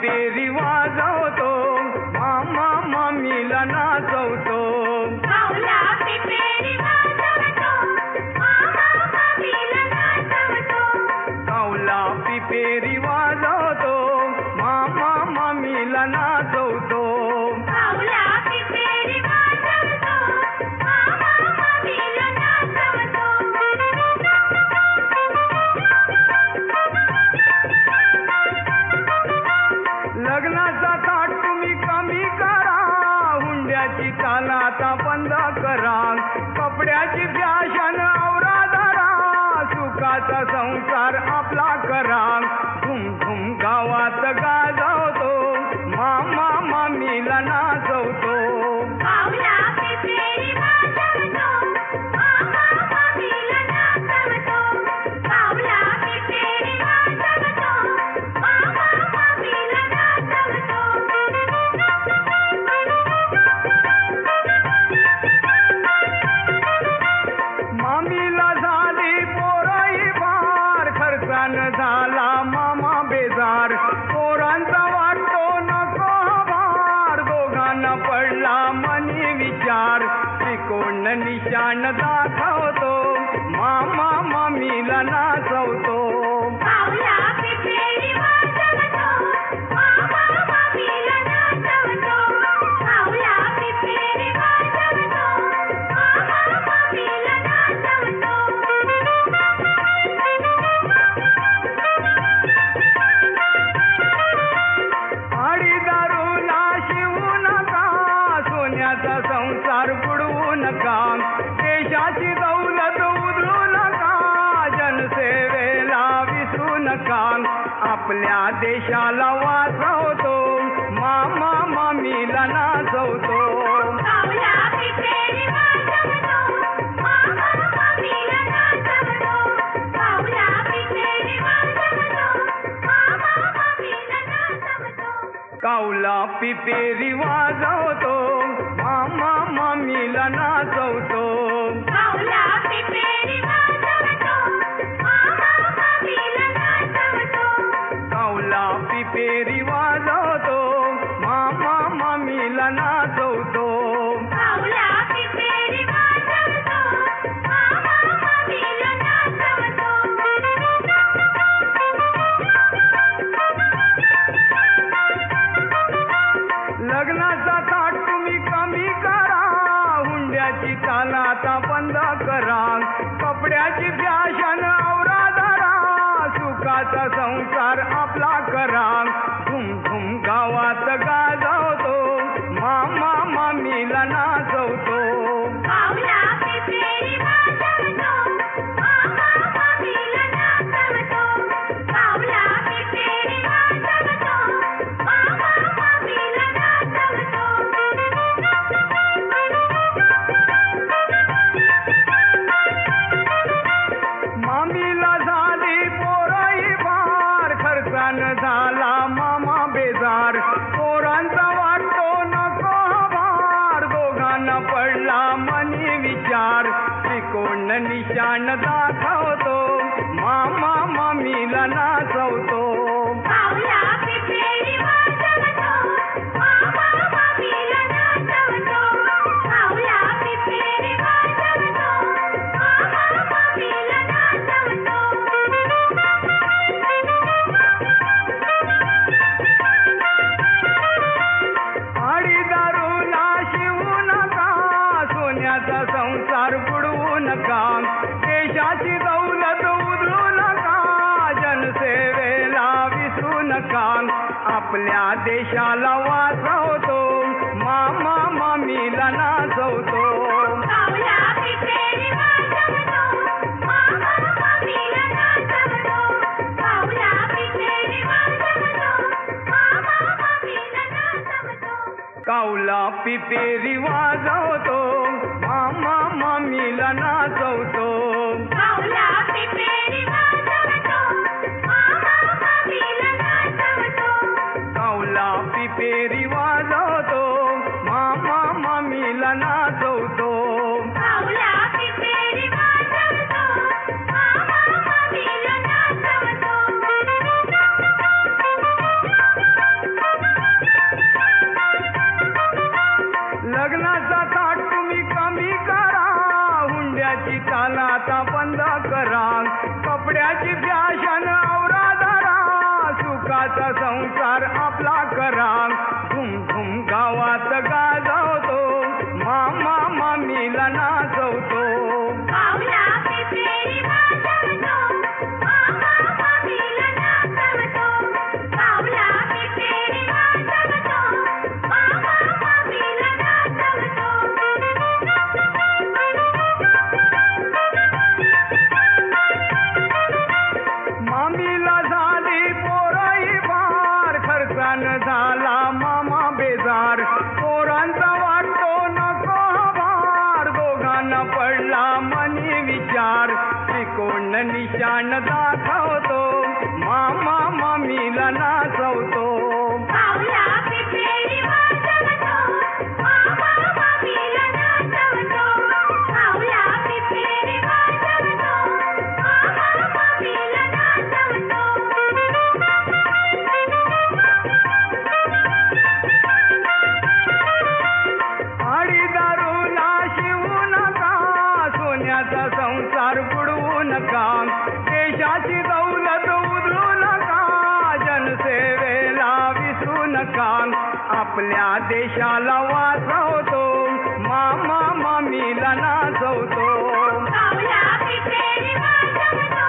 पिपेरी वाजवतो, मामा मामीला नाचवतो. कावला पिपेरी वाजवतो, मामा मामीला नाचवतो. कावला पिपेरी वाजवतो, मामा मामीला नाचवतो. कावला पिपेरी वाजवतो, मामा मामीला नाचवतो. लग्नाचा थाट तुम्ही कमी करा, हुंड्याची चाल आता बंद करा. कपड्याची फॅशन आवरा धरा, सुखाचा संसार आपला करा. धूम धूम गावात गाजवतो, मामा मामीला नाचवतो. कावला पिपेरी वाजवतो, मामा मामीला नाचवतो. कावला पिपेरी वाजवतो, मामा मामीला नाचवतो. मामीला झाली पोरही फार, खर्चानं झाला मामा बेजार. पोरांचा वाटतो नको भार, दोघांना पडला मनी विचार. त्रिकोण निशाण दाखवतो, मामा मामीला नाचवतो. कावला पिपेरी वाजवतो, मामा मामीला नाचवतो. कावला पिपेरी वाजवतो, मामा मामीला नाचवतो. आडी दारूला शिवू नका, सोन्याचा संसार बुडवू नका. देशाची दौलत उधळू नका, जनसेवेला विसरू नका. आपल्या देशाला वाचवतो, मामा मामीला नाचवतो. कावला पिपेरी वाजवतो, मामा मामीला नाचवतो. कावला पिपेरी वाजवतो, मामा मामीला नाचवतो. कावला पिपेरी वाजवतो, मामा मामीला नाचवतो. कावला पिपेरी वाजवतो, मामा मामीला नाचवतो. कावला पिपेरी वाजवतो, मामा मामीला नाचवतो. कावला पिपेरी वाजवतो, मामा मामीला नाचवतो. लग्नाचा थाट तुम्ही कमी करा, हुंड्याची चाल आता बंद करा. कपड्याची फॅशन आवरा धरा, सुखाचा संसार आपला करा. धूम धूम गावात गाजवतो, मामा मामीला नाचवतो. कावला पिपेरी वाजवतो, मामा मामीला नाचवतो. कावला पिपेरी वाजवतो, मामा मामीला नाचवतो. मामीला झाली पोरही फार, खर्चानं झाला मामा बेजार. पोरांचा वाटतो नको भार, दोघांना पडला मनी विचार. त्रिकोण निशाण दाखवतो, मामा मामीला नाचवतो. कावला पिपेरी वाजवतो, मामा मामीला नाचवतो. कावला पिपेरी वाजवतो, मामा मामीला नाचवतो. आडी दारूला शिवू नका, सोन्याचा संसार बुडवू नका. देशाची दौलत उधळू नका, जनसेवेला विसरू नका. आपल्या देशाला वाचवतो, मामा मामीला नाचवतो. कावला पिपेरी वाजवतो, मामा मामीला नाचवतो. कावला पिपेरी वाजवतो, मामा मामीला नाचवतो. कावला पिपेरी वाजवतो, मामा मामीला नाचवतो. कावला पिपेरी वाजवतो, मामा मामीला नाचवतो. कावला पिपेरी वाजवतो, मामा मामीला नाचवतो. कावला पिपेरी वाजवतो, मामा मामीला नाचवतो. करा धूम धूम गावात गाजवतो मामा मामीला नाचवतो कावला पिपेरी वाजवतो मामा मामीला नाचवतो कावला पिपेरी वाजवतो मामा मामीला नाचवतो मामीला झाली पोराई फार खर्चानं झाला मामा बेजार पोरांचा वाटतो नको भार दोघांना पडला मनी विचार त्रिकोण निशाण दाखवतो मामा मामीला नाचवतो कावला पिपेरी वाजवतो मामा मामीला नाचवतो कावला पिपेरी वाजवतो मामा मामीला नाचवतो आडी दारूला शिवू नका सोन्याचा संसार बुडवू नका देशाची दौलत उधळू नका जनसेवेला विसरू नका आपल्या देशाला वाचवतो मामा मामीला नाचवतो कावला पिपेरी वाजवतो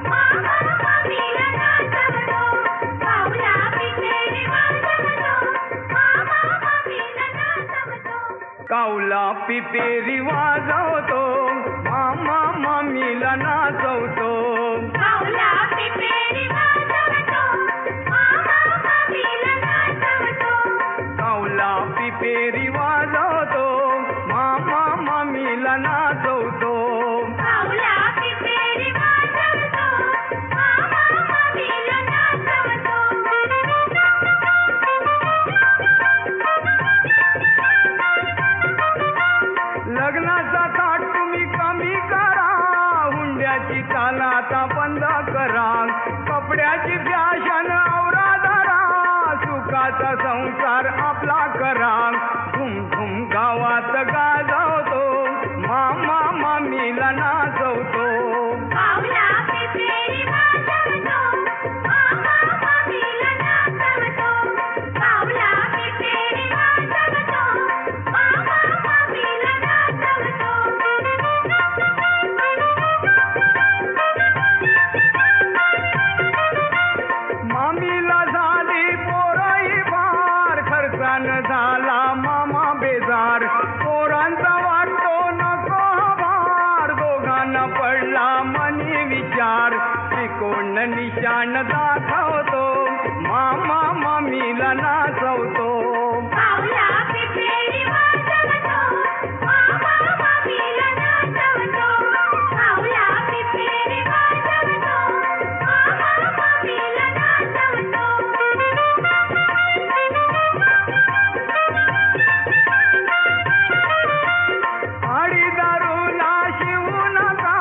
मामा मामीला नाचवतो कावला पिपेरी वाजवतो मामा मामीला नाचवतो कावला पिपेरी वाजवतो मामा मामीला नाचवतो कावला पिपेरी वाजवतो मामा मामीला नाचवतो कावला पिपेरी वाजवतो मामा मामीला नाचवतो कावला पिपेरी वाजवतो मामा मामीला नाचवतो लग्नाचा थाट तुम्ही कमी करा हुंड्याची चाल आता बंद करा कपड्याची फॅशन आवरा धरा सुखाचा संसार आपला करा धूम धूम गावात गाजवतो मामा मामीला नाचवतो कावला पिपेरी वाजवतो मामा मामीला नाचवतो कावला पिपेरी वाजवतो मामा मामीला नाचवतो मामीला झाली पोराई फार खर्चानं झाला मामा बेजार पोरांचा वाटतो नको भार दोघांना पडला मनी विचार त्रिकोण निशाण दाखवतो मामा मामीला नाचवतो कावला पिपेरी वाजवतो मामा मामीला नाचवतो कावला पिपेरी वाजवतो मामा मामीला नाचवतो आडी दारूला शिवू नका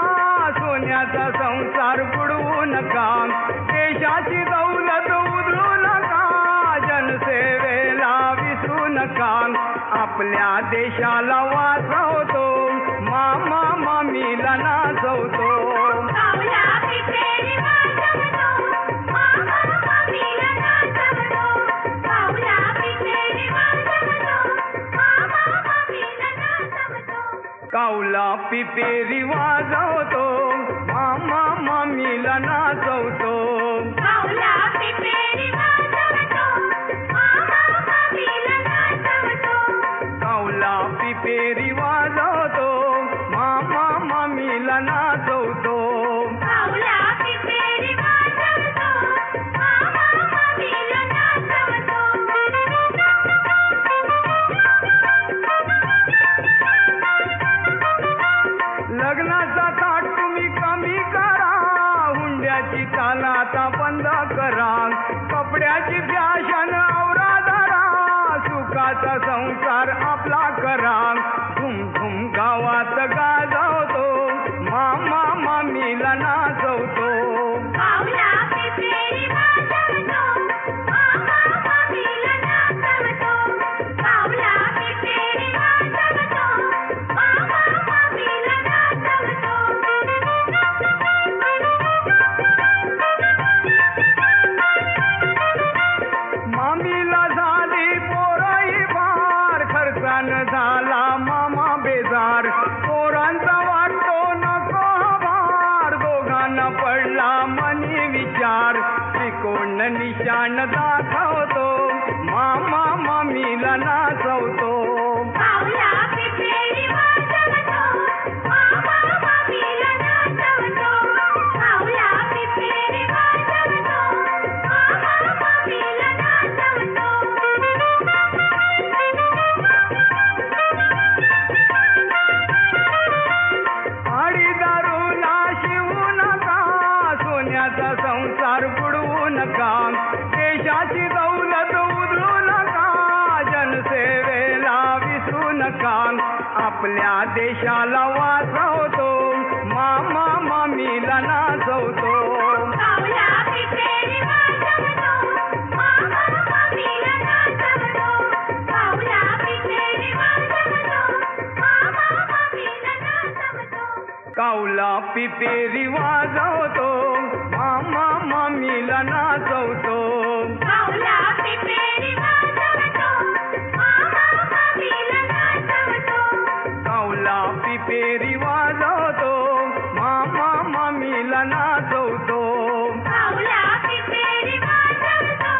सोन्याचा संसार बुडवू नका देशाची दौलत उधळू नका जनसेवेला विसरू नका आपल्या देशाला वाचवतो मामा मामीला नाचवतो कावला पिपेरी वाजवतो मामा मामीला नाचवतो कावला पिपेरी वाजवतो मामा मामीला नाचवतो कावला पिपेरी वाजवतो मामा मामीला नाचवतो कावला पिपेरी वाजवतो मामा मामीला नाचवतो कावला पिपेरी वाजवतो मामा मामीला नाचवतो कावला पिपेरी वाजवतो मामा मामीला नाचवतो लग्नाचा थाट तुम्ही कमी करा हुंड्याची चाल आता बंद करा कपड्याची फॅशन आवरा धरा सुखाचा संसार आपला करा धूम धूम गावात गाजवतो मामा मामीला नाचवतो कावला पिपेरी वाजवतो मामा मामीला नाचवतो कावला पिपेरी वाजवतो मामा मामीला नाचवतो मामीला निशाण दाखवतो, मामा मामीला नाचवतो. पावला पिपेरी वाजवतो, मामा मामीला नाचवतो. पावला पिपेरी वाजवतो, मामा मामीला नाचवतो. आडी दारूला शिवू नका, सोन्याचा संसार बुडवू नका. देशाची दौलत उधळू नका, जनसेवेला विसरू नका. आपल्या देशाला वाचवतो, मामा मामीला नाचवतो. पावला पिपेरी वाजवतो, मामा मामीला नाचवतो. पावला पिपेरी वाजवतो, मामा मामीला नाचवतो. कावला पिपेरी वाजवतो, मामा मामीला नाचवतो. पावला पिपेरी वाजवतो, मामा मामीला नाचवतो. कावला पिपेरी वाजवतो, मामा मामीला नाचवतो. पावला पिपेरी वाजवतो,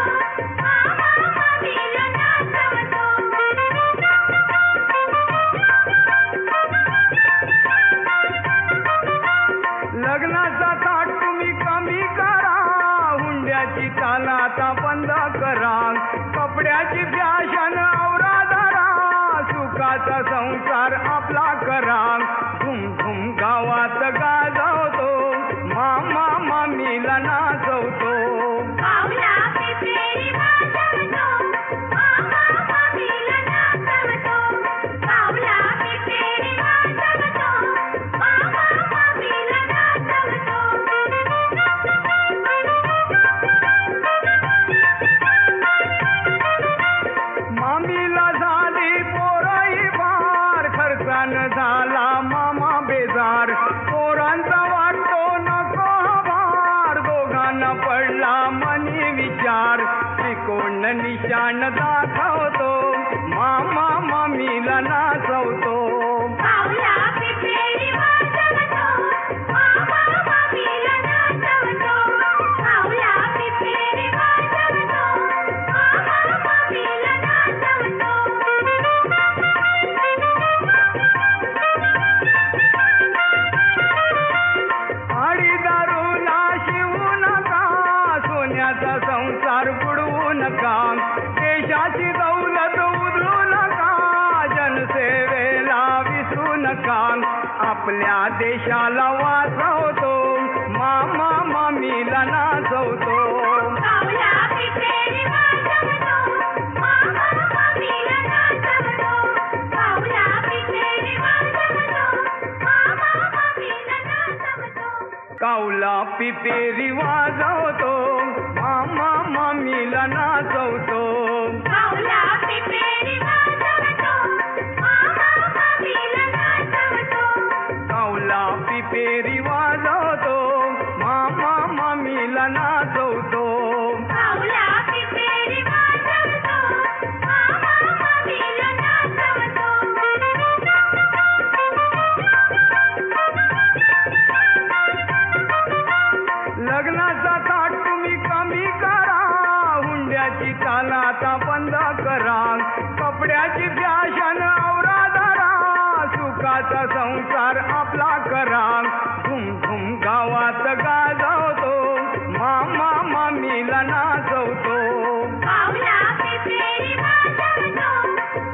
मामा मामीला नाचवतो. लग्नाचा थाट तुम्ही कमी करा, हुंड्याची चाल आता बंद करा. कपड्याची फॅशन आवरा धरा, सुखाचा संसार आपला करा. धुम धुम गावात गाजवतो, मामा मामीला नाचवतो. पावला पिपेरी वाजवतो, मामा मामीला नाचवतो. पावला पिपेरी वाजवतो, मामा मामीला नाचवतो. मामीला झाली पोरही फार, खर्चानं झाला मामा बेजार. पोरांचा वाटतो नको भार, दोघांना पडला मनी विचार. त्रिकोण निशाण दाखवतो, मामा मामीला नाचवतो. पावला पिपेरी वाजवतो, मामा मामीला नाचवतो. पावला पिपेरी वाजवतो, मामा मामीला नाचवतो. आडी दारूला शिवू नका, सोन्याचा संसार बुडवू नका. देशाची दौलत उधळू नका, जनसेवेला विसरू नका. आपल्या देशाला वाचवतो, मामा मामीला नाचवतो. पावला पिपेरी वाजवतो, मामा मामीला नाचवतो. पावला पिपेरी वाजवतो, मामा मामीला नाचवतो. कावला पिपेरी वाजवतो, मामा मामीला नाचवतो. पावला पिपेरी वाजवतो, मामा मामीला नाचवतो. कावला पिपेरी वाजवतो, मामा मामीला नाचवतो. पावला पिपेरी वाजवतो, मामा मामीला नाचवतो. लग्नाचा थाट तुम्ही कमी करा, हुंड्याची चाल आता बंद करा. कपड्याची फॅशन आवरा धरा, सुखाचा संसार आपला करा. धुम धुम गावात गाजवतो, मामा मामीला नाचवतो. पावला पिपेरी वाजवतो,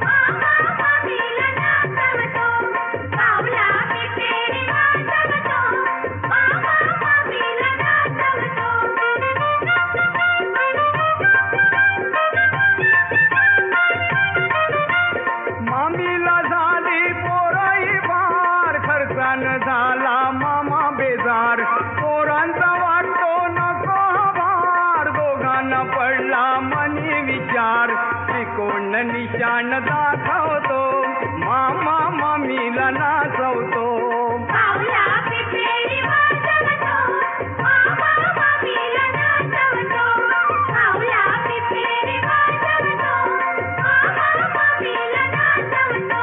मामा मामीला नाचवतो. पावला पिपेरी वाजवतो, मामा मामीला नाचवतो. मामीला झाली पोरही फार, खर्चानं झाला मामा बेजार. पोरांचा वाटतो नको भार, दोघांना पडला मनी विचार. त्रिकोण निशाण दाखवतो, मामा मामीला नाचवतो. पावला पिपेरी वाजवतो, मामा मामीला नाचवतो. पावला पिपेरी वाजवतो, मामा मामीला नाचवतो.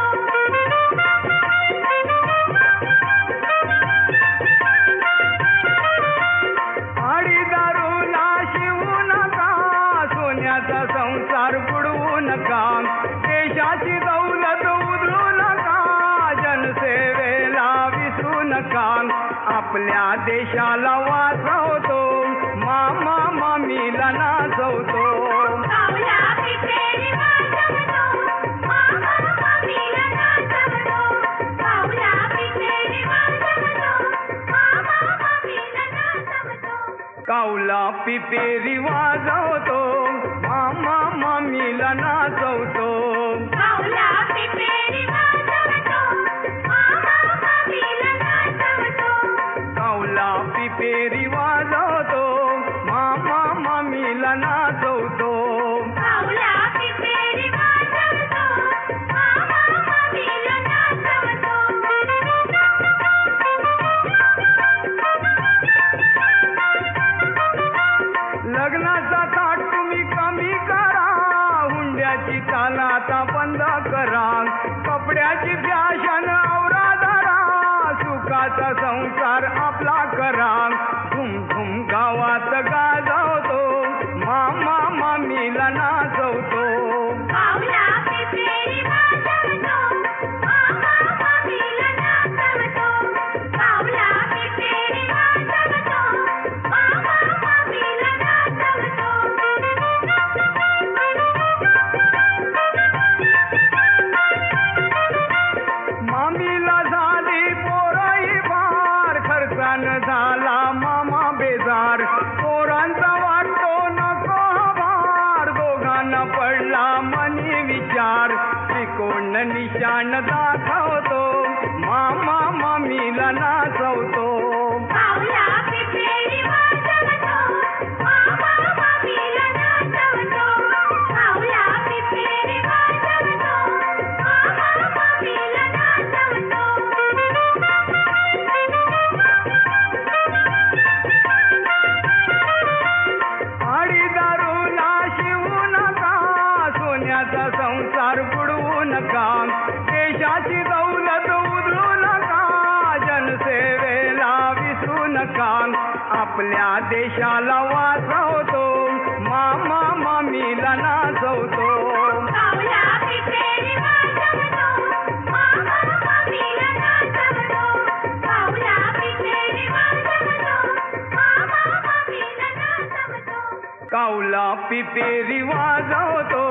नका आपल्या देशाला वाचवतो मामा मामीला नाचवतो कावळा पिपेरी वाजवतो मामा मामीला नाचवतो कावळा पिपेरी वाजवतो मामा मामीला नाचवतो कावला पिपेरी वाजवतो मामा मामीला नाचवतो कावळा पिपेरी वाजवतो मामा मामीला नाचवतो कावला पिपेरी वाजवतो मामा मामीला नाचवतो कावळा पिपेरी वाजवतो मामा मामीला नाचवतो लग्नाचा थाट तुम्ही कमी करा हुंड्याची चाल आता बंद करा कपड्याची फॅशन आवरा धरा सुखाचा संसार आपला करा धुम धुम गावात गाजवतो मामा मामीला नाचवतो कावळा पिपेरी वाजवतो मामा मामीला नाचवतो कावळा पिपेरी वाजवतो मामा मामीला नाचवतो मामीला झाली पोरही फार खर्चानं झाला मामा बेजार पोरांचा वाटतो नको भार दोघांना पडला मनी विचार त्रिकोण निशाण दाखवतो मामा मामीला नाचवतो कावळा पिपेरी वाजवतो मामा मामीला नाचवतो कावळा पिपेरी वाजवतो मामा मामीला नाचवतो आडी दारूला शिवू नका सोन्याचा संसार बुडवू नका देशाची दौलत उधळू नका जनसेवेला विसरू नका आपल्या देशाला वाचवतो मामा मामीला नाचवतो कावळा पिपेरी वाजवतो मामा मामीला नाचवतो कावळा पिपेरी वाजवतो मामा मामीला नाचवतो कावला पिपेरी वाजवतो